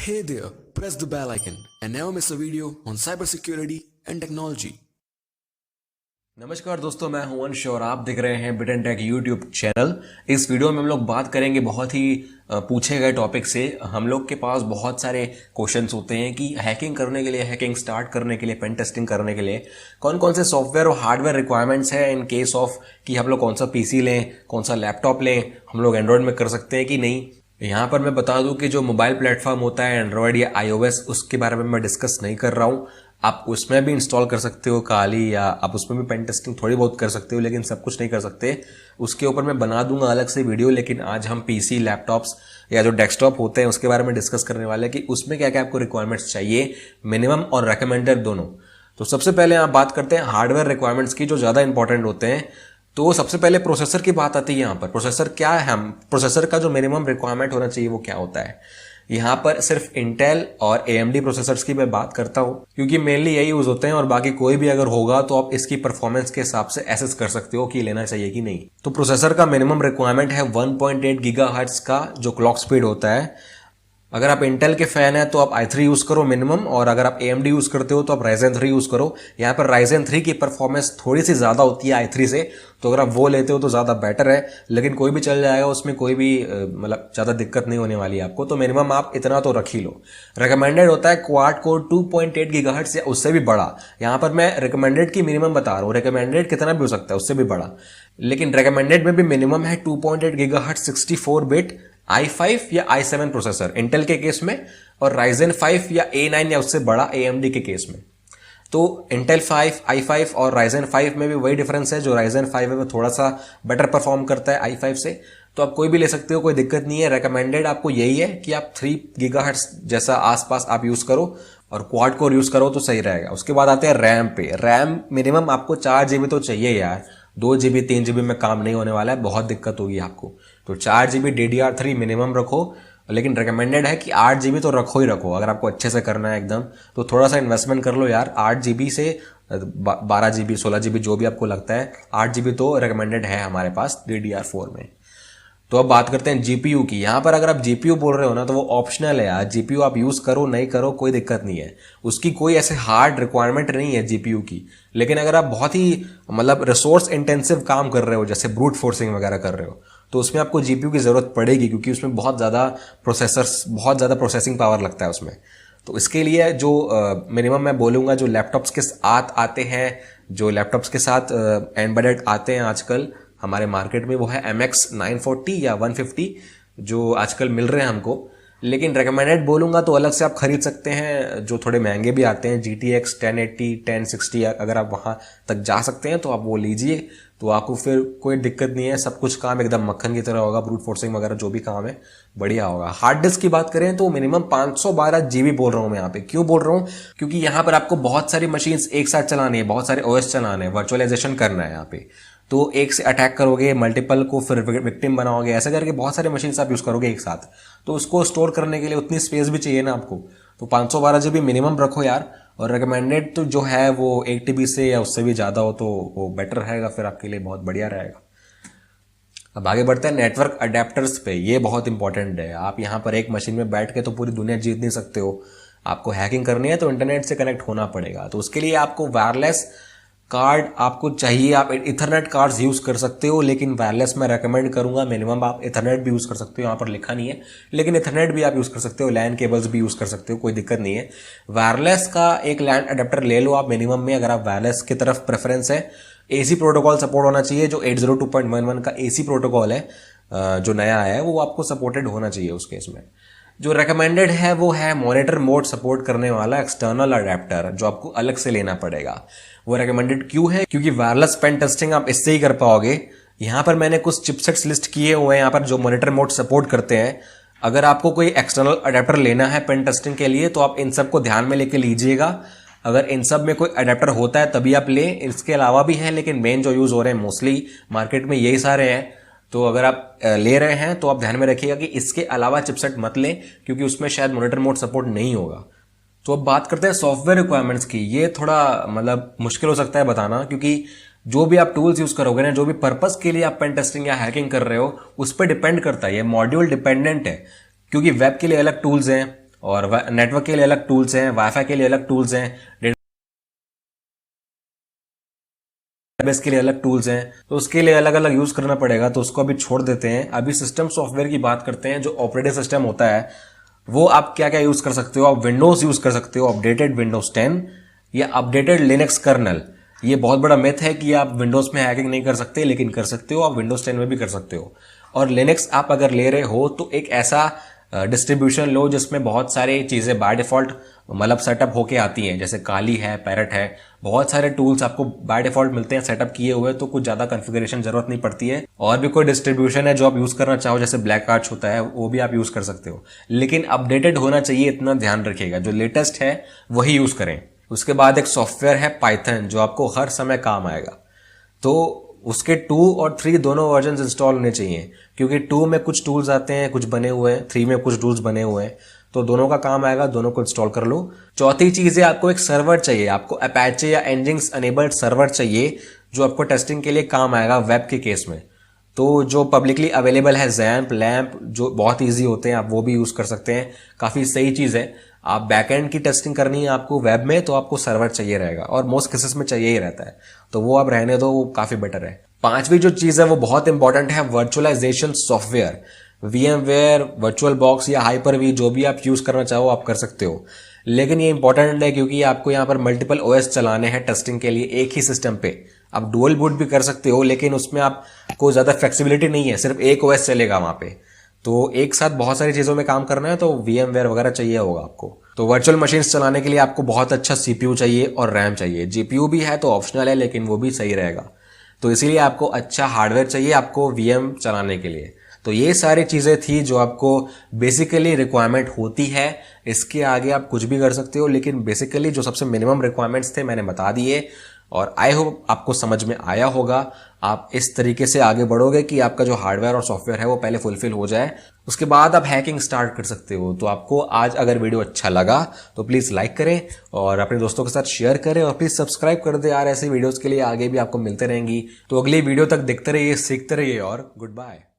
Hey there, press the bell icon and never miss a video on cybersecurity and technology. नमस्कार दोस्तों, मैं हूं अंश और आप देख रहे हैं bit and take YouTube channel. इस वीडियो में हम लोग बात करेंगे बहुत ही पूछे गए टॉपिक से। हम लोग के पास बहुत सारे क्वेश्चंस होते हैं कि हैकिंग करने के लिए, हैकिंग स्टार्ट करने के लिए, पेन टेस्टिंग करने के लिए कौन कौन से सॉफ्टवेयर और हार्डवेयर रिक्वायरमेंट्स हैं इन केस ऑफ कि हम लोग कौन सा पीसी लें, कौन सा लैपटॉप लें, हम लोग एंड्रॉयड में कर सकते हैं कि नहीं। यहाँ पर मैं बता दूं कि जो मोबाइल प्लेटफॉर्म होता है एंड्रॉयड या iOS, उसके बारे में मैं डिस्कस नहीं कर रहा हूँ। आप उसमें भी इंस्टॉल कर सकते हो काली, या आप उसमें भी पेन टेस्टिंग थोड़ी बहुत कर सकते हो, लेकिन सब कुछ नहीं कर सकते। उसके ऊपर मैं बना दूंगा अलग से वीडियो। लेकिन आज हम पीसी, लैपटॉप्स या जो डेस्कटॉप होते हैं उसके बारे में डिस्कस करने वाले हैं कि उसमें क्या क्या आपको रिक्वायरमेंट्स चाहिए, मिनिमम और रिकमेंडेड दोनों। तो सबसे पहले आप बात करते हैं हार्डवेयर रिक्वायरमेंट्स की, जो ज़्यादा इंपॉर्टेंट होते हैं। तो सबसे पहले प्रोसेसर की बात आती है। यहाँ पर प्रोसेसर क्या है, हम प्रोसेसर का जो मिनिमम रिक्वायरमेंट होना चाहिए वो क्या होता है। यहाँ पर सिर्फ इंटेल और AMD प्रोसेसर्स की मैं बात करता हूँ, क्योंकि मेनली यही यूज होते हैं। और बाकी कोई भी अगर होगा तो आप इसकी परफॉर्मेंस के हिसाब से एसेस कर सकते हो कि लेना चाहिए कि नहीं। तो प्रोसेसर का मिनिमम रिक्वायरमेंट है 1.8 गीगाहर्ट्ज का जो क्लॉक स्पीड होता है। अगर आप इंटेल के फैन है तो आप i3 यूज करो मिनिमम, और अगर आप AMD यूज करते हो तो आप Ryzen 3 यूज करो। यहाँ पर Ryzen 3 की परफॉर्मेंस थोड़ी सी ज्यादा होती है i3 से, तो अगर आप वो लेते हो तो ज्यादा बेटर है। लेकिन कोई भी चल जाएगा, उसमें कोई भी मतलब ज्यादा दिक्कत नहीं होने वाली है आपको। तो मिनिमम आप इतना तो रख ही लो। रिकमेंडेड होता है क्वाड कोर 2.8 गीगाहर्ट्ज या उससे भी बड़ा। यहाँ पर मैं रिकमेंडेड की मिनिमम बता रहा हूँ, रिकमेंडेड कितना भी हो सकता है उससे भी बड़ा, लेकिन रिकमेंडेड में भी मिनिमम है 2.8 गीगाहर्ट्ज 64 बिट i5 या i7 प्रोसेसर इंटेल के केस में, और Ryzen 5 या A9 या उससे बड़ा AMD के केस में। तो इंटेल 5, i5 और Ryzen 5 में भी वही डिफरेंस है। जो Ryzen 5 है वो थोड़ा सा बेटर परफॉर्म करता है i5 से। तो आप कोई भी ले सकते हो, कोई दिक्कत नहीं है। रिकमेंडेड आपको यही है कि आप 3 गीगाहर्ट्ज जैसा आसपास आप यूज करो और क्वाड कोर यूज करो तो सही रहेगा। उसके बाद आते हैं रैम पे। रैम मिनिमम आपको 4 GB तो चाहिए यार। 2 GB 3 GB में काम नहीं होने वाला है, बहुत दिक्कत होगी आपको। तो 4 GB DDR3 मिनिमम रखो, लेकिन रिकमेंडेड है कि 8 GB तो रखो ही रखो। अगर आपको अच्छे से करना है एकदम, तो थोड़ा सा इन्वेस्टमेंट कर लो यार। 8 GB से 12 GB 16 GB जो भी आपको लगता है, 8 GB तो रिकमेंडेड है हमारे पास DDR4 में। तो अब बात करते हैं GPU की। यहाँ पर अगर आप GPU बोल रहे हो ना, तो वो ऑप्शनल है यार। GPU आप यूज करो नहीं करो कोई दिक्कत नहीं है, उसकी कोई ऐसे हार्ड रिक्वायरमेंट नहीं है GPU की। लेकिन अगर आप बहुत ही मतलब रिसोर्स इंटेंसिव काम कर रहे हो, जैसे ब्रूट फोर्सिंग वगैरह कर रहे हो, तो उसमें आपको GPU की जरूरत पड़ेगी, क्योंकि उसमें बहुत ज्यादा प्रोसेसिंग पावर लगता है उसमें। तो इसके लिए जो मिनिमम मैं बोलूंगा, जो लैपटॉप्स के साथ आते हैं, जो लैपटॉप्स के साथ एम्बेडेड आते हैं आजकल हमारे मार्केट में, वो है MX 940 या 150 जो आजकल मिल रहे हैं हमको। लेकिन रेकमेंडेड बोलूंगा तो अलग से आप खरीद सकते हैं, जो थोड़े महंगे भी आते हैं। GTX 1080 1060 अगर आप वहां तक जा सकते हैं तो आप वो लीजिए। तो आपको फिर कोई दिक्कत नहीं है, सब कुछ काम एकदम मक्खन की तरह होगा। ब्रूट फोर्सिंग वगैरह जो भी काम है बढ़िया होगा। हार्ड डिस्क की बात करें तो मिनिमम 512 GB बोल रहा हूं मैं यहाँ पे। क्यों बोल रहा हूँ, क्योंकि यहाँ पर आपको बहुत सारी मशीन्स एक साथ चलानी है, बहुत सारे OS चलाने हैं, वर्चुअलाइजेशन करना है यहाँ पे। तो एक से अटैक करोगे, मल्टीपल को फिर विक्टिम बनाओगे, ऐसा करके बहुत सारे मशीन्स आप यूज करोगे एक साथ। तो उसको स्टोर करने के लिए उतनी स्पेस भी चाहिए ना आपको। तो 512 GB मिनिमम रखो यार। और रिकमेंडेड तो जो है वो 1 TB से या उससे भी ज्यादा हो तो वो बेटर रहेगा, फिर आपके लिए बहुत बढ़िया रहेगा। अब आगे बढ़ते हैं नेटवर्क अडेप्टर्स पे। ये बहुत इंपॉर्टेंट है। आप यहाँ पर एक मशीन में बैठ के तो पूरी दुनिया जीत नहीं सकते हो। आपको हैकिंग करनी है तो इंटरनेट से कनेक्ट होना पड़ेगा। तो उसके लिए आपको वायरलेस कार्ड आपको चाहिए। आप इथरनेट कार्ड्स यूज कर सकते हो, लेकिन वायरलेस मैं रेकमेंड करूंगा। मिनिमम आप इथरनेट भी यूज कर सकते हो, यहाँ पर लिखा नहीं है, लेकिन इथरनेट भी आप यूज कर सकते हो। लैन केबल्स भी यूज कर सकते हो, कोई दिक्कत नहीं है। वायरलेस का एक लैन अडेप्टर ले लो आप मिनिमम में, अगर आप वायरलेस की तरफ प्रेफरेंस है। AC प्रोटोकॉल सपोर्ट होना चाहिए, जो 802.11 का AC प्रोटोकॉल है जो नया है, वो आपको सपोर्टेड होना चाहिए उस केस में। जो रेकमेंडेड है वो है मॉनिटर मोड सपोर्ट करने वाला एक्सटर्नल अडेप्टर, जो आपको अलग से लेना पड़ेगा। वो रेकमेंडेड क्यों है, क्योंकि वायरलेस पेन टेस्टिंग आप इससे ही कर पाओगे। यहाँ पर मैंने कुछ चिपसेट्स लिस्ट किए हुए हैं यहाँ पर, जो मॉनिटर मोड सपोर्ट करते हैं। अगर आपको कोई एक्सटर्नल अडेप्टर लेना है पेन टेस्टिंग के लिए, तो आप इन सब को ध्यान में लेके लीजिएगा। अगर इन सब में कोई अडेप्टर होता है तभी आप लें। इसके अलावा भी है, लेकिन मेन जो यूज हो रहे हैं मोस्टली मार्केट में यही सारे हैं। तो अगर आप ले रहे हैं तो आप ध्यान में रखिएगा कि इसके अलावा चिपसेट मत लें, क्योंकि उसमें शायद मॉनिटर मोड सपोर्ट नहीं होगा। तो अब बात करते हैं सॉफ्टवेयर रिक्वायरमेंट्स की। ये थोड़ा मतलब मुश्किल हो सकता है बताना, क्योंकि जो भी आप टूल्स यूज करोगे ना, जो भी पर्पस के लिए आप पेन टेस्टिंग या हैकिंग कर रहे हो, उस पर डिपेंड करता है। ये मॉड्यूल डिपेंडेंट है, क्योंकि वेब के लिए अलग टूल्स हैं, और नेटवर्क के लिए अलग टूल्स हैं, वाईफाई के लिए अलग टूल्स हैं, डेटाबेस के लिए अलग टूल्स हैं, तो उसके लिए अलग अलग यूज करना पड़ेगा, तो उसको अभी छोड़ देते हैं। अभी सिस्टम सॉफ्टवेयर की बात करते हैं। जो ऑपरेटिंग सिस्टम होता है वो आप क्या क्या यूज कर सकते हो। आप विंडोज यूज कर सकते हो, अपडेटेड विंडोज 10 या अपडेटेड लिनक्स कर्नल। ये बहुत बड़ा मिथ है कि आप विंडोज में हैकिंग नहीं कर सकते, लेकिन कर सकते हो, आप विंडोज 10 में भी कर सकते हो। और लिनक्स आप अगर ले रहे हो तो एक ऐसा डिस्ट्रीब्यूशन लो जिसमें बहुत सारी चीजें बाय डिफॉल्ट मतलब सेटअप होके आती हैं, जैसे काली है, पैरट है, बहुत सारे टूल्स आपको बाय डिफॉल्ट मिलते हैं सेटअप किए हुए, तो कुछ ज्यादा कॉन्फ़िगरेशन जरूरत नहीं पड़ती है। और भी कोई डिस्ट्रीब्यूशन है जो आप यूज करना चाहो, जैसे ब्लैक आर्च होता है, वो भी आप यूज कर सकते हो, लेकिन अपडेटेड होना चाहिए, इतना ध्यान रखिएगा। जो लेटेस्ट है वही यूज करें। उसके बाद एक सॉफ्टवेयर है पाइथन, जो आपको हर समय काम आएगा। तो उसके 2 और 3 दोनों वर्जन इंस्टॉल होने चाहिए, क्योंकि 2 में कुछ टूल्स आते हैं, कुछ बने हुए हैं, 3 में कुछ टूल्स बने हुए हैं, तो दोनों का काम आएगा, दोनों को इंस्टॉल कर लो। चौथी चीज है, आपको एक सर्वर चाहिए। आपको अपैचे या एनजिंग्स अनेबल्ड सर्वर चाहिए, जो आपको टेस्टिंग के लिए काम आएगा वेब के केस में। तो जो पब्लिकली अवेलेबल है, जैम्प, लैम्प, जो बहुत ईजी होते हैं, आप वो भी यूज कर सकते हैं, काफी सही चीज है। आप बैकएंड की टेस्टिंग करनी है आपको वेब में, तो आपको सर्वर चाहिए रहेगा, और मोस्ट केसेस में चाहिए ही रहता है, तो वो आप रहने दो, वो काफी बेटर है। 5वीं जो चीज है वो बहुत इंपॉर्टेंट है, virtualisation software. VMware, virtual box या हाइपर-वी, जो भी आप यूज करना चाहो आप कर सकते हो, लेकिन ये इंपॉर्टेंट है क्योंकि आपको यहाँ पर मल्टीपल OS चलाने हैं टेस्टिंग के लिए एक ही सिस्टम पे। आप डुअल बूट भी कर सकते हो, लेकिन उसमें आपको ज्यादा फ्लेक्सिबिलिटी नहीं है, सिर्फ एक OS चलेगा वहां पे, तो एक साथ बहुत सारी चीजों में काम करना है, तो VMware वगैरह चाहिए होगा आपको। तो वर्चुअल मशीन्स चलाने के लिए आपको बहुत अच्छा CPU चाहिए और रैम चाहिए। GPU भी है तो ऑप्शनल है, लेकिन वो भी सही रहेगा। तो इसीलिए आपको अच्छा हार्डवेयर चाहिए आपको VM चलाने के लिए। तो ये सारी चीजें थी जो आपको बेसिकली रिक्वायरमेंट होती है। इसके आगे आप कुछ भी कर सकते हो, लेकिन बेसिकली जो सबसे मिनिमम रिक्वायरमेंट्स थे मैंने बता दिए, और आई होप आपको समझ में आया होगा। आप इस तरीके से आगे बढ़ोगे कि आपका जो हार्डवेयर और सॉफ्टवेयर है वो पहले फुलफिल हो जाए, उसके बाद आप हैकिंग स्टार्ट कर सकते हो। तो आपको आज अगर वीडियो अच्छा लगा तो प्लीज लाइक करें और अपने दोस्तों के साथ शेयर करें, और प्लीज सब्सक्राइब कर दे यार, ऐसे वीडियोस के लिए आगे भी आपको मिलते रहेंगी। तो अगली वीडियो तक देखते रहिए, सीखते रहिए, और गुड बाय।